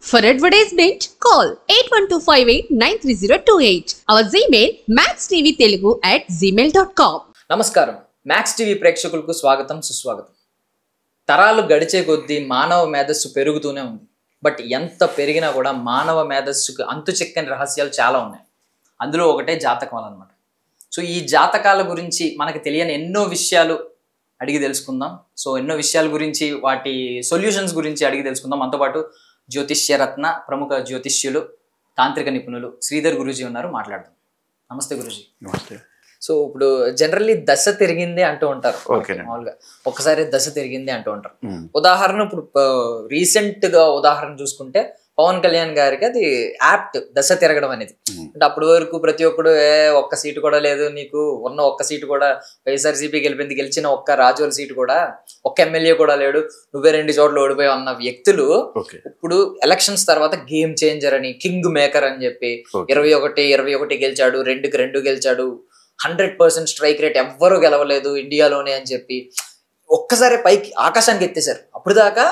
For advertisement, call 8125893028. Our Gmail maxtvtelugu@gmail.com. నమస్కారం. Max TV ప్రేక్షకులకు స్వాగతం, సుస్వాగతం. తరాలు గడిచే కొద్దీ మానవ మేధస్సు పెరుగుతూనే ఉంది. బట్ ఎంత పెరిగినా కూడా మానవ మేధస్సుకు అంతు చిక్కని రహస్యాలు చాలా ఉన్నాయి. అందులో ఒకటే జాతకాలు అన్నమాట. సో ఈ జాతకాల గురించి మనకు తెలియని ఎన్నో విషయాలు అడిగి తెలుసుకుందాం. సో ఎన్నో విషయాల గురించి, వాటి సొల్యూషన్స్ గురించి అడిగి తెలుసుకుందాం. మనతో పాటు జ్యోతిష్యరత్న, ప్రముఖ జ్యోతిష్యులు, తాంత్రిక నిపుణులు శ్రీధర్ గురూజీ ఉన్నారు. మాట్లాడదాం. నమస్తే గురూజీ. నమస్తే. సో ఇప్పుడు జనరల్లీ దశ తిరిగింది అంటూ ఉంటారు. మామూలుగా ఒక్కసారి దశ తిరిగింది అంటూ ఉంటారు. ఉదాహరణ ఇప్పుడు రీసెంట్ గా ఉదాహరణ చూసుకుంటే పవన్ కళ్యాణ్ గారికి అది యాప్ట్ దశ తిరగడం అనేది. అంటే అప్పటి వరకు ప్రతి ఒక్కడు ఒక్క సీటు కూడా లేదు, నీకు ఉన్న ఒక్క సీటు కూడా వైఎస్ఆర్సీపీ గెలిచిన ఒక్క రాజోల సీటు కూడా, ఒక్క ఎమ్మెల్యే కూడా లేడు, నువ్వే 2 చోట్ల ఓడిపోయావు అన్న వ్యక్తులు ఇప్పుడు ఎలక్షన్స్ తర్వాత గేమ్ చేంజర్ అని, కింగ్ మేకర్ అని చెప్పి 21 గెలిచాడు, 2కి 2 గెలిచాడు, 100% స్ట్రైక్ రేట్, ఎవ్వరూ గెలవలేదు ఇండియాలోనే అని చెప్పి ఒక్కసారి పైకి ఆకాశానికి ఎత్తేసారు. అప్పుడు దాకా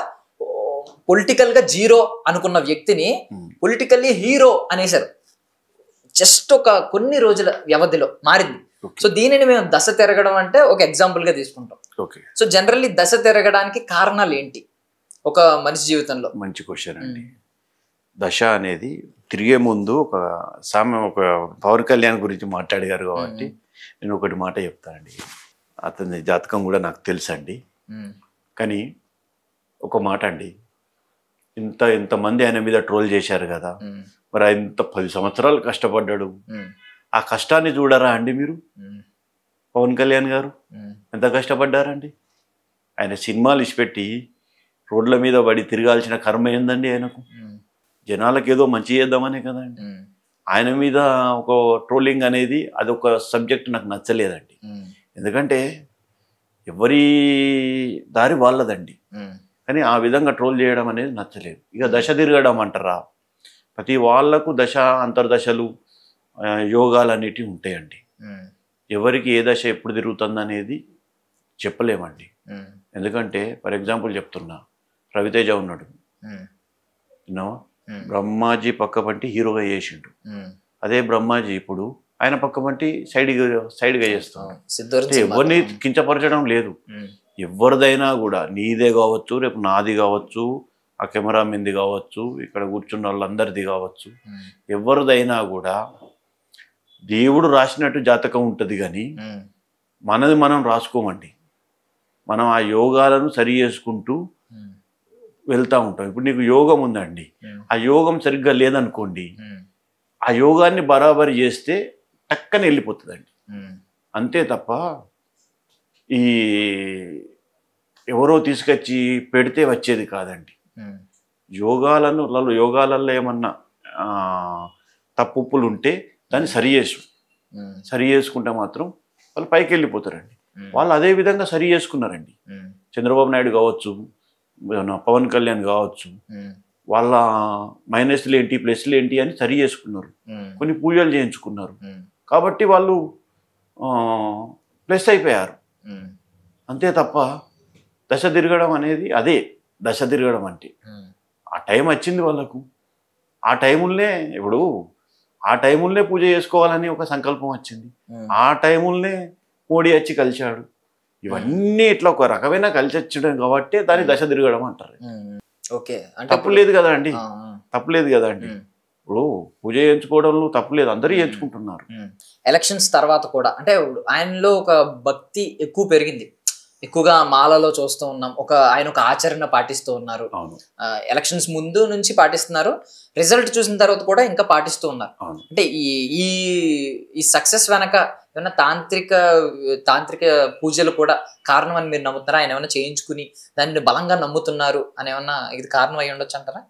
పొలిటికల్ గా జీరో అనుకున్న వ్యక్తిని పొలిటికల్లీ హీరో అనేసారు. జస్ట్ ఒక కొన్ని రోజుల వ్యవధిలో మారింది. సో దీనిని మేము దశ తిరగడం అంటే ఒక ఎగ్జాంపుల్ గా తీసుకుంటాం. సో జనరల్లీ దశ తిరగడానికి కారణాలు ఏంటి ఒక మనిషి జీవితంలో? మంచి క్వశ్చన్ అండి. దశ అనేది తిరిగే ముందు ఒక పవన్ కళ్యాణ్ గురించి మాట్లాడారు కాబట్టి నేను ఒకటి మాట చెప్తానండి. అతని జాతకం కూడా నాకు తెలుసండి. కానీ ఒక మాట అండి, ఇంతమంది ఆయన మీద ట్రోల్ చేశారు కదా, మరి ఇంత 10 సంవత్సరాలు కష్టపడ్డాడు. ఆ కష్టాన్ని చూడరా అండి మీరు? పవన్ కళ్యాణ్ గారు ఎంత కష్టపడ్డారండి. ఆయన సినిమాలు ఇచ్చిపెట్టి రోడ్ల మీద పడి తిరగాల్సిన కర్మ ఏందండి ఆయనకు? జనాలకు ఏదో మంచి చేద్దామనే కదండి. ఆయన మీద ఒక ట్రోలింగ్ అనేది అదొక సబ్జెక్ట్ నాకు నచ్చలేదండి. ఎందుకంటే ఎవరి దారి వాళ్ళదండి. కానీ ఆ విధంగా ట్రోల్ చేయడం అనేది నచ్చలేదు. ఇక దశ తిరగడం అంటారా, ప్రతి వాళ్లకు దశ, అంతర్దశలు, యోగాలు అనేటివి ఉంటాయండి. ఎవరికి ఏ దశ ఎప్పుడు తిరుగుతుంది అనేది చెప్పలేమండి. ఎందుకంటే ఫర్ ఎగ్జాంపుల్ చెప్తున్నా, రవితేజ ఉన్నాడు, విన్నావా? బ్రహ్మాజీ పక్క పంటి హీరోగా చేసిండు. అదే బ్రహ్మాజీ ఇప్పుడు ఆయన పక్క పంటి సైడ్గా చేస్తాడు. ఎవరిని కించపరచడం లేదు. ఎవరిదైనా కూడా, నీదే కావచ్చు, రేపు నాది కావచ్చు, ఆ కెమెరా మంది కావచ్చు, ఇక్కడ కూర్చున్న వాళ్ళందరిది కావచ్చు, ఎవరిదైనా కూడా దేవుడు రాసినట్టు జాతకం ఉంటుంది. కానీ మనది మనం రాసుకోమండి. మనం ఆ యోగాలను సరి చేసుకుంటూ వెళ్తూ ఉంటాం. ఇప్పుడు నీకు యోగం ఉందండి, ఆ యోగం సరిగ్గా లేదనుకోండి, ఆ యోగాన్ని బరాబరి చేస్తే టక్కన వెళ్ళిపోతుందండి. అంతే తప్ప ఈ ఎవరో తీసుకొచ్చి పెడితే వచ్చేది కాదండి. యోగాలలో ఏమన్నా తప్పులు ఉంటే దాన్ని సరి చేసుకుంటే మాత్రం వాళ్ళు పైకి వెళ్ళిపోతారండి. వాళ్ళు అదే విధంగా సరి చేసుకున్నారండి. చంద్రబాబు నాయుడు కావచ్చు, పవన్ కళ్యాణ్ కావచ్చు, వాళ్ళ మైనస్లు ఏంటి, ప్లస్లు ఏంటి అని సరి చేసుకున్నారు. కొన్ని పూజలు చేయించుకున్నారు కాబట్టి వాళ్ళు ప్లస్ అయిపోయారు. అంతే తప్ప దశ తిరగడం అనేది అదే దశ తిరగడం అంటే. ఆ టైం వచ్చింది వాళ్ళకు. ఆ టైములనే పూజ చేసుకోవాలని ఒక సంకల్పం వచ్చింది. ఆ టైములనే మోడీ వచ్చి కలిశాడు. ఇవన్నీ ఇట్లా ఒక రకమైన కలిసి వచ్చడం కాబట్టి దాన్ని దశ తిరగడం అంటారు. తప్పులేదు కదా అండి, తప్పులేదు కదా అండి. ఇప్పుడు పూజ చేయించుకోవడంలో తప్పులేదు, అందరూ చేయించుకుంటున్నారు. ఎలక్షన్స్ తర్వాత కూడా అంటే ఆయనలో ఒక భక్తి ఎక్కువ పెరిగింది. ఎక్కువగా మాలలో చూస్తూ ఉన్నాం. ఆయన ఒక ఆచరణ పాటిస్తూ ఉన్నారు. ఎలక్షన్స్ ముందు నుంచి పాటిస్తున్నారు, రిజల్ట్ చూసిన తర్వాత కూడా ఇంకా పాటిస్తూ ఉన్నారు. అంటే ఈ సక్సెస్ వెనక ఏమైనా తాంత్రిక పూజలు కూడా కారణం అని మీరు నమ్ముతున్నారా? ఆయన ఏమైనా చేయించుకుని దాన్ని బలంగా నమ్ముతున్నారు అని ఏమన్నా ఇది కారణం అయి ఉండొచ్చు అంటారా?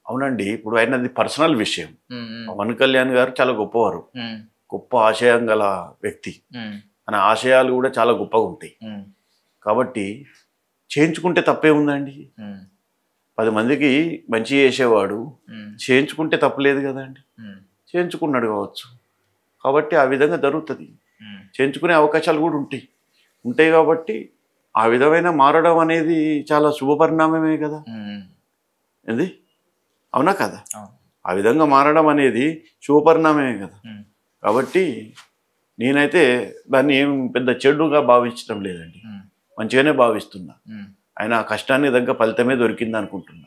అవునండి. ఇప్పుడు ఆయనది పర్సనల్ విషయం. పవన్ కళ్యాణ్ గారు చాలా గొప్పవారు, గొప్ప ఆశయం గల వ్యక్తి. ఆయన ఆశయాలు కూడా చాలా గొప్పగా ఉంటాయి. కాబట్టి చేయించుకుంటే తప్పే ఉందండి. 10 మందికి మంచి చేసేవాడు చేయించుకుంటే తప్పలేదు కదండి. చేయించుకున్నాడు కావచ్చు కాబట్టి ఆ విధంగా జరుగుతుంది. చేయించుకునే అవకాశాలు కూడా ఉంటాయి కాబట్టి ఆ విధమైన మారడం అనేది చాలా శుభపరిణామమే కదా. ఏంది అవునా కదా? ఆ విధంగా మారడం అనేది శుభపరిణామమే కదా. కాబట్టి నేనైతే దాన్ని ఏం పెద్ద చెడుగా భావించడం లేదండి, మంచిగానే భావిస్తున్నా. ఆయన ఆ కష్టాన్ని తగ్గ ఫలితమే దొరికింది అనుకుంటున్నా.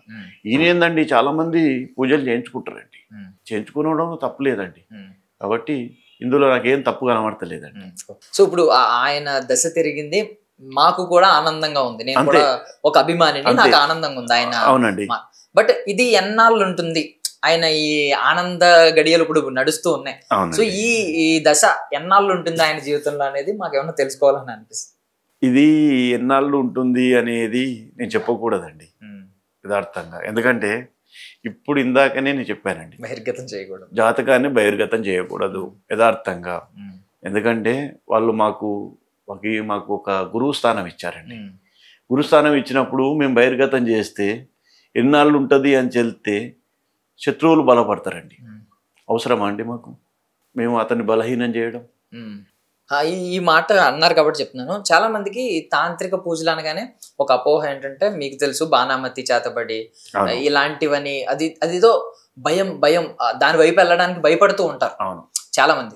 ఈయనేందండి చాలా మంది పూజలు చేయించుకుంటారండి, చేయించుకోవడం తప్పులేదండి. కాబట్టి ఇందులో నాకేం తప్పు కనబడతలేదండి. సో ఇప్పుడు ఆయన దశ తిరిగింది మాకు కూడా ఆనందంగా ఉంది. నేను కూడా ఒక అభిమానిని, నాకు ఆనందంగా ఉంది ఆయన. అవునండి. బట్ ఇది ఎన్నాళ్ళు ఉంటుంది? ఆయన ఈ ఆనంద గడియలు ఇప్పుడు నడుస్తూ ఉన్నాయి. సో ఈ దశ ఎన్నాళ్ళు ఉంటుంది ఆయన జీవితంలో అనేది మాకేమన్నా తెలుసుకోవాలని అనిపిస్తుంది. ఇది ఎన్నాళ్ళు ఉంటుంది అనేది నేను చెప్పకూడదండి యథార్థంగా. ఎందుకంటే ఇప్పుడు ఇందాకనే నేను చెప్పానండి, బహిర్గతం చేయకూడదు, జాతకాన్ని బహిర్గతం చేయకూడదు యథార్థంగా. ఎందుకంటే వాళ్ళు మాకు ఒక గురువు స్థానం ఇచ్చారండి. గురుస్థానం ఇచ్చినప్పుడు మేము బహిర్గతం చేస్తే ఎన్నాళ్ళు ఉంటుంది అని చెప్తే శత్రువులు బలపడతారండి. అవసరమా అండి మాకు మేము అతన్ని బలహీనం చేయడం? ఈ మాట అన్నారు కాబట్టి చెప్తున్నాను. చాలా మందికి తాంత్రిక పూజలు అనగానే ఒక అపోహ ఏంటంటే, మీకు తెలుసు బాణామతి చేతబడి ఇలాంటివని, అదిదో భయం దాని వైపు వెళ్ళడానికి భయపడుతూ ఉంటారు చాలా మంది.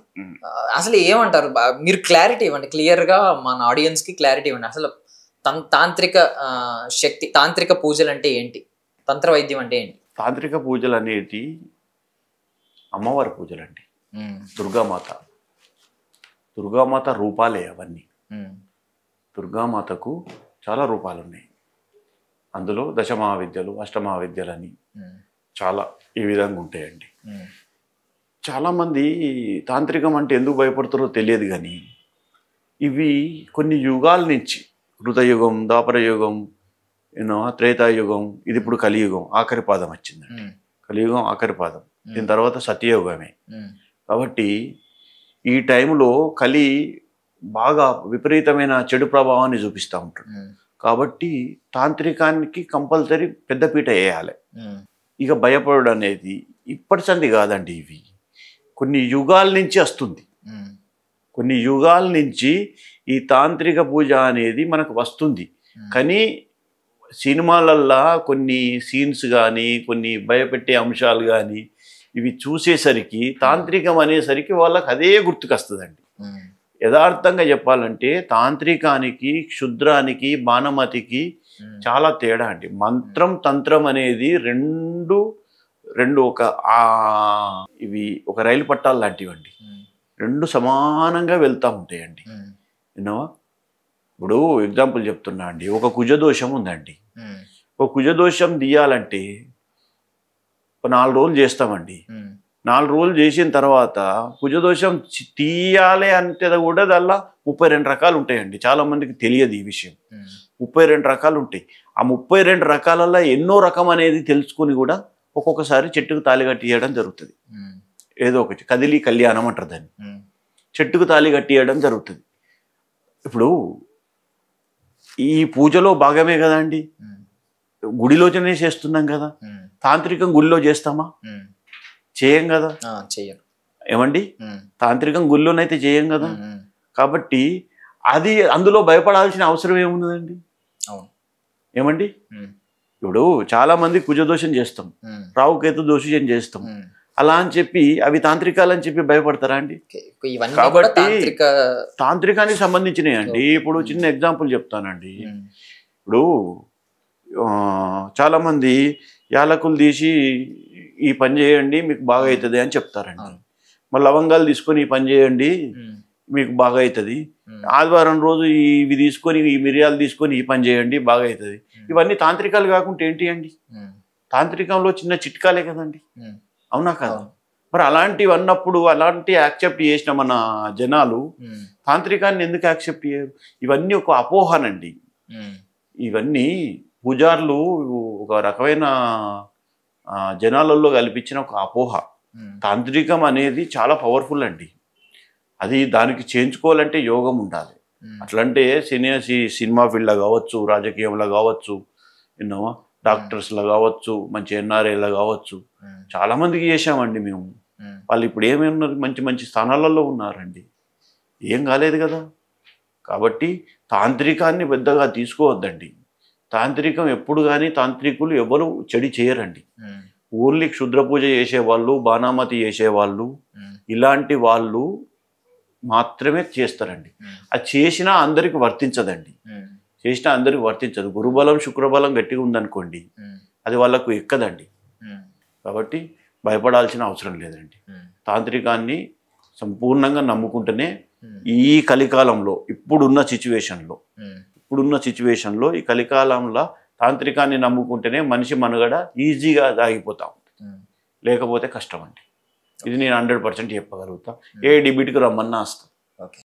అసలు ఏమంటారు? మీరు క్లారిటీ ఇవ్వండి, క్లియర్ గా మన ఆడియన్స్ కి క్లారిటీ ఇవ్వండి. అసలు తాంత్రిక శక్తి, తాంత్రిక పూజలు అంటే ఏంటి, తంత్ర వైద్యం అంటే ఏంటి? తాంత్రిక పూజలు అనేటి అమ్మవారి పూజలు అండి. దుర్గామాత రూపాలే అవన్నీ. దుర్గామాతకు చాలా రూపాలు ఉన్నాయి. అందులో దశమహావిద్యలు, అష్టమహావిద్యలని చాలా ఈ విధంగా ఉంటాయండి. చాలామంది తాంత్రికం అంటే ఎందుకు భయపడతారో తెలియదు, కానీ ఇవి కొన్ని యుగాల నుంచి, కృతయుగం, ద్వాపరయుగం, త్రేతాయుగం, ఇది ఇప్పుడు కలియుగం ఆఖరి పాదం వచ్చిందండి. కలియుగం ఆఖరి పాదం, దీని తర్వాత సత్యయుగమే. కాబట్టి ఈ టైంలో కలి బాగా విపరీతమైన చెడు ప్రభావాన్ని చూపిస్తూ ఉంటాడు. కాబట్టి తాంత్రికానికి కంపల్సరీ పెద్దపీట వేయాలి. ఇక భయపడడం అనేది ఇప్పటి సంది కాదండి, ఇవి కొన్ని యుగాల నుంచి వస్తుంది. కొన్ని యుగాల నుంచి ఈ తాంత్రిక పూజ అనేది మనకు వస్తుంది. కానీ సినిమాలల్లా కొన్ని సీన్స్ కానీ, కొన్ని భయపెట్టే అంశాలు కానీ ఇవి చూసేసరికి తాంత్రికం అనేసరికి వాళ్ళకి అదే గుర్తుకొస్తుందండి. యథార్థంగా చెప్పాలంటే తాంత్రికానికి, క్షుద్రానికి, బాణమతికి చాలా తేడా అండి. మంత్రం తంత్రం అనేది రెండు ఇవి ఒక రైలు పట్టాలు లాంటివండి. రెండు సమానంగా వెళ్తూ ఉంటాయండి. విన్నావా? ఇప్పుడు ఎగ్జాంపుల్ చెప్తున్నా అండి, ఒక కుజదోషం ఉందండి. ఒక కుజదోషం తీయాలంటే 4 రోజులు చేస్తామండి. 4 రోజులు చేసిన తర్వాత కుజదోషం తీయాలి అంటే కూడా దానిలో 32 రకాలు ఉంటాయండి. చాలా మందికి తెలియదు ఈ విషయం. 32 రకాలు ఉంటాయి. ఆ 32 రకాలలో ఎన్నో రకం అనేది తెలుసుకుని కూడా ఒక్కొక్కసారి చెట్టుకు తాళి కట్టియడం జరుగుతుంది. ఏదో ఒకటి కదిలి కళ్యాణం అంటారు దాన్ని. చెట్టుకు తాళి కట్టియడం జరుగుతుంది. ఇప్పుడు ఈ పూజలో భాగమే కదా అండి, గుడిలోనే చేస్తున్నాం కదా. తాంత్రికం గుడిలో చేస్తామా? చేయం కదా. ఏమండి, తాంత్రికం గుడిలోనైతే చేయం కదా. కాబట్టి అది అందులో భయపడాల్సిన అవసరం ఏమున్నదండి? ఏమండి, ఇప్పుడు చాలా మంది కుజదోషం చేస్తాం, రావుకేతు దోషం చేస్తాం, అలా అని చెప్పి అవి తాంత్రికాలని చెప్పి భయపడతారా అండి? కాబట్టి తాంత్రికానికి సంబంధించినవి అండి. ఇప్పుడు చిన్న ఎగ్జాంపుల్ చెప్తానండి. ఇప్పుడు చాలా మంది యాలకులు తీసి ఈ పని చేయండి మీకు బాగా అవుతుంది అని చెప్తారండి. మళ్ళీ లవంగాలు తీసుకొని ఈ పని చేయండి మీకు బాగా అవుతుంది. ఆదివారం రోజు ఇవి తీసుకొని, ఈ మిరియాలు తీసుకొని ఈ పని చేయండి బాగా అవుతుంది. ఇవన్నీ తాంత్రికాలు కాకుండా ఏంటి అండి? తాంత్రికంలో చిన్న చిట్కాలే కదండి. అవునా కదా? మరి అలాంటివి అన్నప్పుడు అలాంటి యాక్సెప్ట్ చేసిన మన జనాలు తాంత్రికాన్ని ఎందుకు యాక్సెప్ట్ చేయరు? ఇవన్నీ ఒక అపోహనండి. ఇవన్నీ పూజారులు ఒక రకమైన జనాలలో కల్పించిన ఒక అపోహ. తాంత్రికం అనేది చాలా పవర్ఫుల్ అండి. అది దానికి చేయించుకోవాలంటే యోగం ఉండాలి. అట్లంటే సినిమా ఫీల్డ్లో కావచ్చు, రాజకీయంలో కావచ్చు, ఎన్నో డాక్టర్స్లో కావచ్చు, మంచి ఎన్ఆర్ఐలో కావచ్చు, చాలా మందికి చేశామండి మేము. వాళ్ళు ఇప్పుడు ఏమన్నారు? మంచి మంచి స్థానాలలో ఉన్నారండి. ఏం కాలేదు కదా. కాబట్టి తాంత్రికాన్ని పెద్దగా తీసుకోవద్దండి. తాంత్రికం ఎప్పుడు కానీ తాంత్రికులు ఎవరు చెడు చేయరండి. ఓన్లీ క్షుద్ర పూజ చేసేవాళ్ళు, బాణామతి చేసేవాళ్ళు, ఇలాంటి వాళ్ళు మాత్రమే చేస్తారండి. అది చేసినా అందరికి వర్తించదండి. చేసినా అందరికి వర్తించదు. గురుబలం శుక్రబలం గట్టిగా ఉందనుకోండి, అది వాళ్ళకు ఎక్కదండి. కాబట్టి భయపడాల్సిన అవసరం లేదండి. తాంత్రికాన్ని సంపూర్ణంగా నమ్ముకుంటేనే ఈ కలికాలంలో ఇప్పుడున్న సిచ్యువేషన్లో ఈ కలికాలంలో తాంత్రికాన్ని నమ్ముకుంటేనే మనిషి మనుగడ ఈజీగా సాగిపోతా ఉంటుంది. లేకపోతే కష్టం అండి. ఇది నేను 100% చెప్పగలుగుతా. ఏ డిబిట్కి రమ్మన్నా వస్తాం. ఓకే.